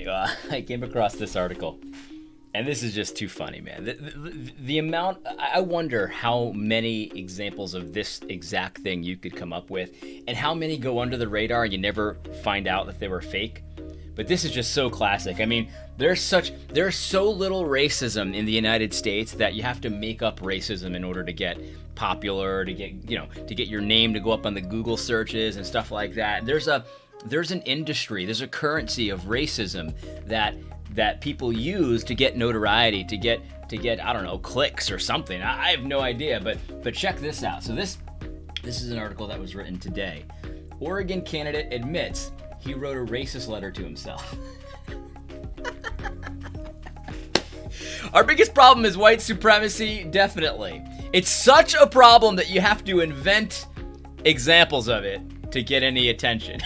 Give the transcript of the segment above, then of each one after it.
right, I came across this article, and this is just too funny, man. The amount, I wonder how many examples of this exact thing you could come up with, and how many go under the radar and you never find out that they were fake. But this is just so classic. I mean, there's so little racism in the United States that you have to make up racism in order to get popular, to get your name to go up on the Google searches and stuff like that. There's an industry, there's a currency of racism that people use to get notoriety, to get I don't know, clicks or something. I have no idea, but check this out. So this is an article that was written today. Oregon candidate admits he wrote a racist letter to himself. Our biggest problem is white supremacy, definitely. It's such a problem that you have to invent examples of it to get any attention.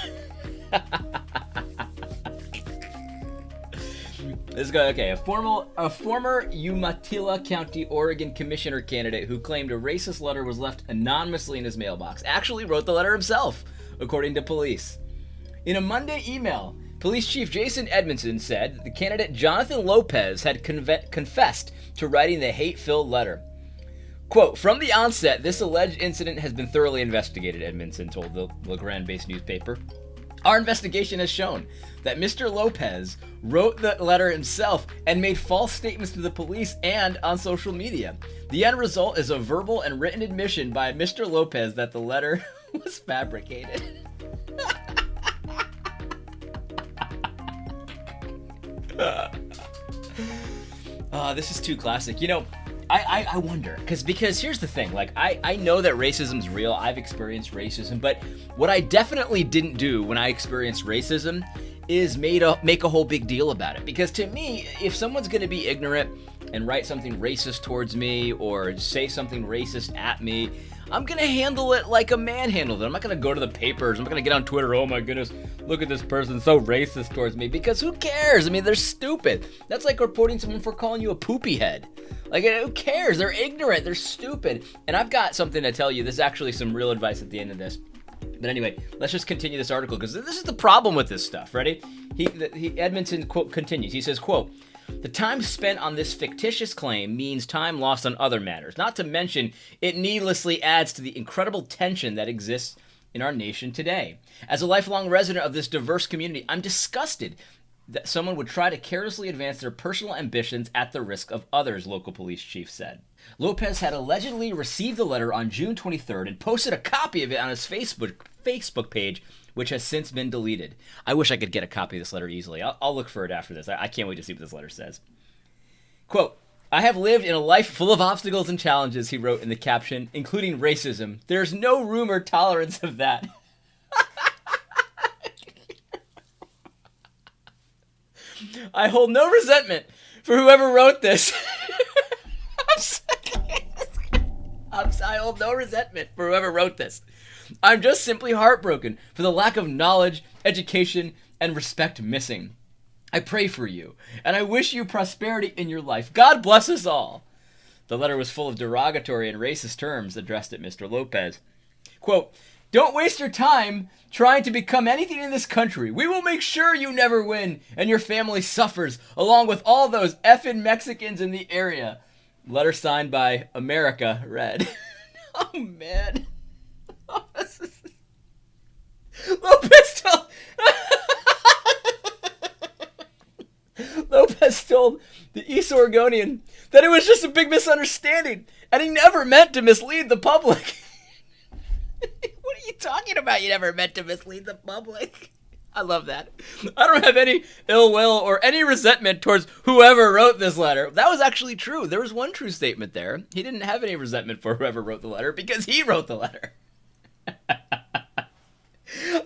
This guy, okay, a former Umatilla County, Oregon commissioner candidate who claimed a racist letter was left anonymously in his mailbox actually wrote the letter himself, according to police. In a Monday email, Police Chief Jason Edmondson said that the candidate Jonathan Lopez had confessed to writing the hate-filled letter. Quote, "From the onset, this alleged incident has been thoroughly investigated," Edmondson told the LeGrand-based newspaper. "Our investigation has shown that Mr. Lopez wrote the letter himself and made false statements to the police and on social media. The end result is a verbal and written admission by Mr. Lopez that the letter was fabricated." This is too classic. You know, I wonder, because here's the thing, like, I know that racism's real, I've experienced racism, but what I definitely didn't do when I experienced racism is make a whole big deal about it. Because to me, if someone's gonna be ignorant and write something racist towards me or say something racist at me, I'm gonna handle it like a man handled it. I'm not gonna go to the papers, I'm not gonna get on Twitter, "Oh my goodness, look at this person so racist towards me," because who cares? I mean, they're stupid. That's like reporting someone for calling you a poopy head. Like, who cares? They're ignorant, they're stupid. And I've got something to tell you. This is actually some real advice at the end of this. But anyway, let's just continue this article, because this is the problem with this stuff. Ready? Edmondson, quote, continues. He says, quote, "The time spent on this fictitious claim means time lost on other matters. Not to mention, it needlessly adds to the incredible tension that exists in our nation today. As a lifelong resident of this diverse community, I'm disgusted that someone would try to carelessly advance their personal ambitions at the risk of others," local police chief said. Lopez had allegedly received the letter on June 23rd and posted a copy of it on his Facebook page, which has since been deleted. I wish I could get a copy of this letter easily. I'll look for it after this. I can't wait to see what this letter says. Quote, "I have lived in a life full of obstacles and challenges," he wrote in the caption, "including racism. There's no room or tolerance of that." "I hold no resentment for whoever wrote this." I hold no resentment for whoever wrote this. "I'm just simply heartbroken for the lack of knowledge, education, and respect missing. I pray for you, and I wish you prosperity in your life. God bless us all." The letter was full of derogatory and racist terms addressed at Mr. Lopez. Quote, "Don't waste your time trying to become anything in this country. We will make sure you never win and your family suffers, along with all those effing Mexicans in the area." Letter signed by America read. Oh, man. Oh, Lopez told the East Oregonian that it was just a big misunderstanding, and he never meant to mislead the public. What are you talking about? You never meant to mislead the public? I love that. I don't have any ill will or any resentment towards whoever wrote this letter. That was actually true. There was one true statement there. He didn't have any resentment for whoever wrote the letter because he wrote the letter.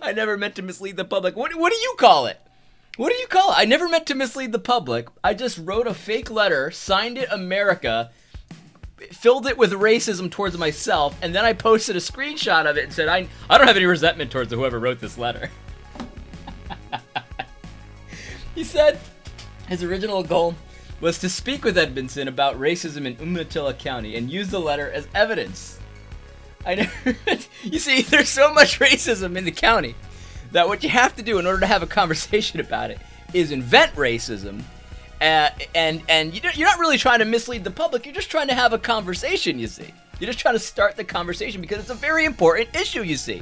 I never meant to mislead the public. What do you call it? What do you call it? I never meant to mislead the public. I just wrote a fake letter, signed it America, filled it with racism towards myself, and then I posted a screenshot of it and said, I don't have any resentment towards whoever wrote this letter. He said his original goal was to speak with Edmondson about racism in Umatilla County and use the letter as evidence. You see, there's so much racism in the county that what you have to do in order to have a conversation about it is invent racism. And you're not really trying to mislead the public. You're just trying to have a conversation, you see. You're just trying to start the conversation because it's a very important issue, you see.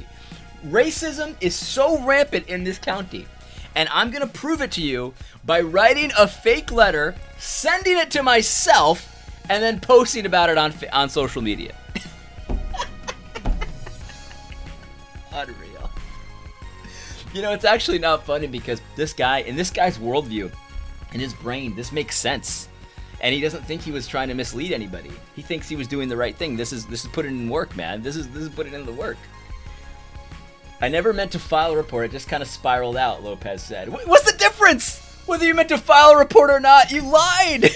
Racism is so rampant in this county. And I'm going to prove it to you by writing a fake letter, sending it to myself, and then posting about it on social media. Unreal. You know, it's actually not funny because this guy, in this guy's worldview, in his brain, this makes sense. And he doesn't think he was trying to mislead anybody. He thinks he was doing the right thing. This is putting in work, man. This is putting in the work. I never meant to file a report. It just kind of spiraled out, Lopez said. What's the difference? Whether you meant to file a report or not, you lied.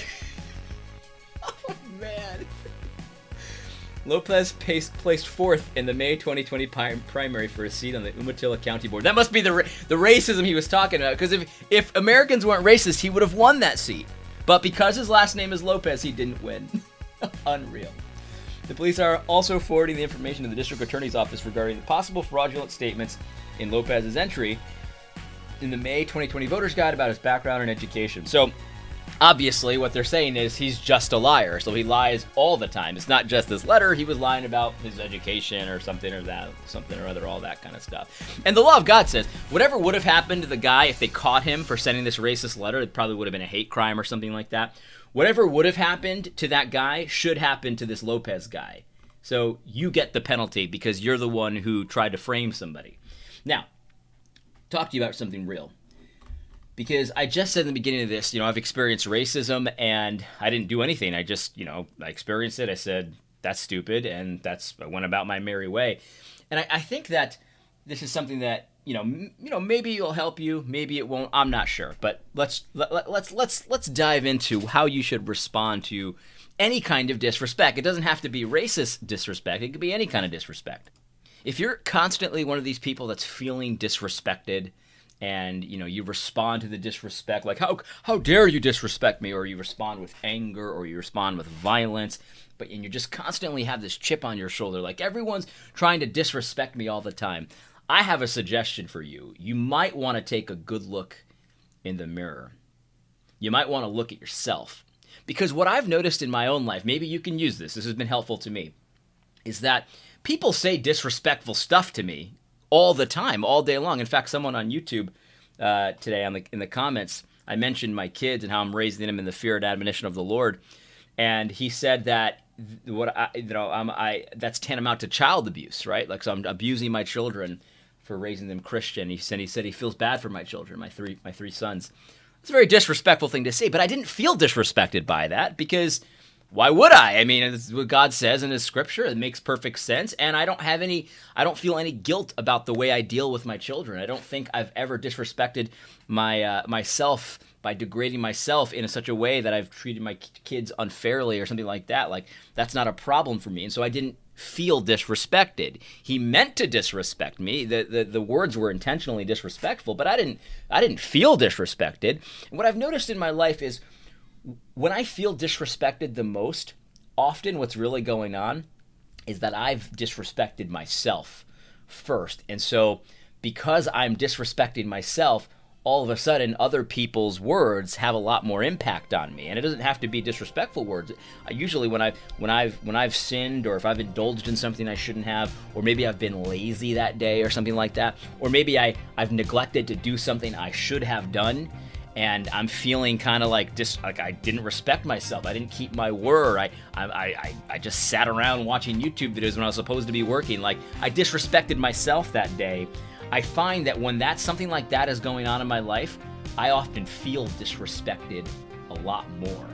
Oh, man. Lopez placed fourth in the May 2020 primary for a seat on the Umatilla County Board. That must be the racism he was talking about. Because if Americans weren't racist, he would have won that seat. But because his last name is Lopez, he didn't win. Unreal. The police are also forwarding the information to the district attorney's office regarding the possible fraudulent statements in Lopez's entry in the May 2020 voter's guide about his background and education. So, obviously, what they're saying is he's just a liar. So he lies all the time. It's not just this letter. He was lying about his education or something or that, something or other, all that kind of stuff. And the law of God says whatever would have happened to the guy if they caught him for sending this racist letter, it probably would have been a hate crime or something like that. Whatever would have happened to that guy should happen to this Lopez guy. So you get the penalty because you're the one who tried to frame somebody. Now, talk to you about something real. Because I just said in the beginning of this, I've experienced racism and I didn't do anything. I just, I experienced it. I said, that's stupid. And I went about my merry way. And I think that this is something that, maybe it'll help you, maybe it won't. I'm not sure. But let's dive into how you should respond to any kind of disrespect. It doesn't have to be racist disrespect. It could be any kind of disrespect. If you're constantly one of these people that's feeling disrespected, and you respond to the disrespect like how dare you disrespect me, or you respond with anger, or you respond with violence, and you just constantly have this chip on your shoulder like everyone's trying to disrespect me all the time, I have a suggestion for you. You might want to take a good look in the mirror. You might want to look at yourself, because what I've noticed in my own life, maybe you can use this has been helpful to me, is that people say disrespectful stuff to me all the time, all day long. In fact, someone on YouTube today in the comments, I mentioned my kids and how I'm raising them in the fear and admonition of the Lord, and he said that that's tantamount to child abuse, right? Like, so I'm abusing my children for raising them Christian. He said he feels bad for my children, my three sons. It's a very disrespectful thing to say, but I didn't feel disrespected by that because why would I? I mean, it's what God says in His Scripture. It makes perfect sense, and I don't feel any guilt about the way I deal with my children. I don't think I've ever disrespected myself by degrading myself in such a way that I've treated my kids unfairly or something like that. Like, that's not a problem for me, and so I didn't feel disrespected. He meant to disrespect me. The words were intentionally disrespectful, but I didn't feel disrespected. And what I've noticed in my life is, when I feel disrespected the most, often what's really going on is that I've disrespected myself first. And so because I'm disrespecting myself, all of a sudden other people's words have a lot more impact on me. And it doesn't have to be disrespectful words. Usually when I've sinned, or if I've indulged in something I shouldn't have, or maybe I've been lazy that day or something like that, or maybe I've neglected to do something I should have done, and I'm feeling kind of like I didn't respect myself. I didn't keep my word. I just sat around watching YouTube videos when I was supposed to be working. Like, I disrespected myself that day. I find that when something like that is going on in my life, I often feel disrespected a lot more.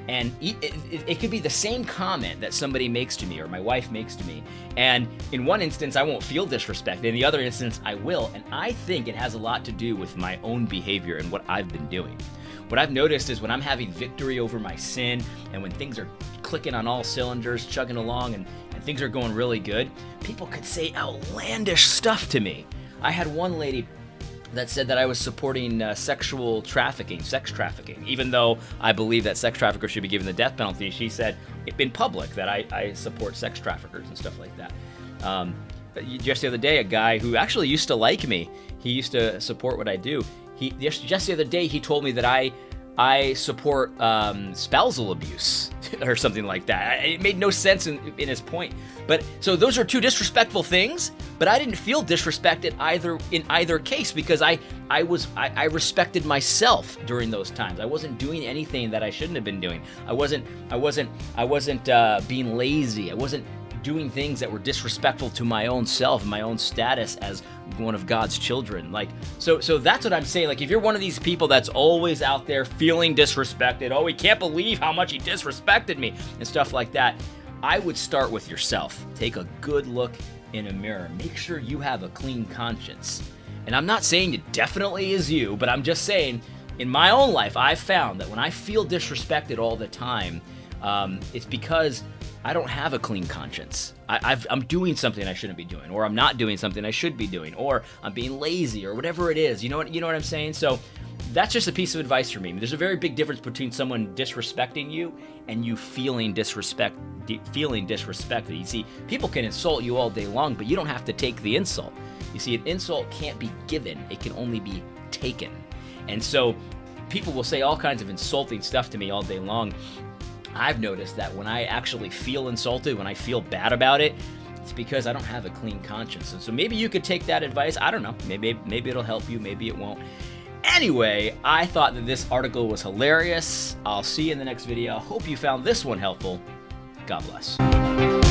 And it could be the same comment that somebody makes to me or my wife makes to me. And in one instance, I won't feel disrespected. In the other instance, I will. And I think it has a lot to do with my own behavior and what I've been doing. What I've noticed is when I'm having victory over my sin, and when things are clicking on all cylinders, chugging along, and things are going really good, people could say outlandish stuff to me. I had one lady that said that I was supporting sex trafficking, even though I believe that sex traffickers should be given the death penalty. She said in public that I support sex traffickers and stuff like that. Just the other day, a guy who actually used to like me, he used to support what I do, just the other day he told me that I support spousal abuse or something like that. It made no sense in his point. But so those are two disrespectful things, but I didn't feel disrespected in either case because I respected myself during those times. I wasn't doing anything that I shouldn't have been doing. I wasn't being lazy. I wasn't doing things that were disrespectful to my own self, my own status as one of God's children. Like, so that's what I'm saying. Like, if you're one of these people that's always out there feeling disrespected, oh, we can't believe how much he disrespected me and stuff like that, I would start with yourself. Take a good look in a mirror. Make sure you have a clean conscience. And I'm not saying it definitely is you, but I'm just saying in my own life, I've found that when I feel disrespected all the time, it's because I don't have a clean conscience. I'm doing something I shouldn't be doing, or I'm not doing something I should be doing, or I'm being lazy, or whatever it is. You know what I'm saying? So that's just a piece of advice for me. There's a very big difference between someone disrespecting you and you feeling disrespected. You see, people can insult you all day long, but you don't have to take the insult. You see, an insult can't be given; it can only be taken. And so, people will say all kinds of insulting stuff to me all day long. I've noticed that when I actually feel insulted, when I feel bad about it, it's because I don't have a clean conscience. And so maybe you could take that advice. I don't know. Maybe it'll help you. Maybe it won't. Anyway, I thought that this article was hilarious. I'll see you in the next video. I hope you found this one helpful. God bless.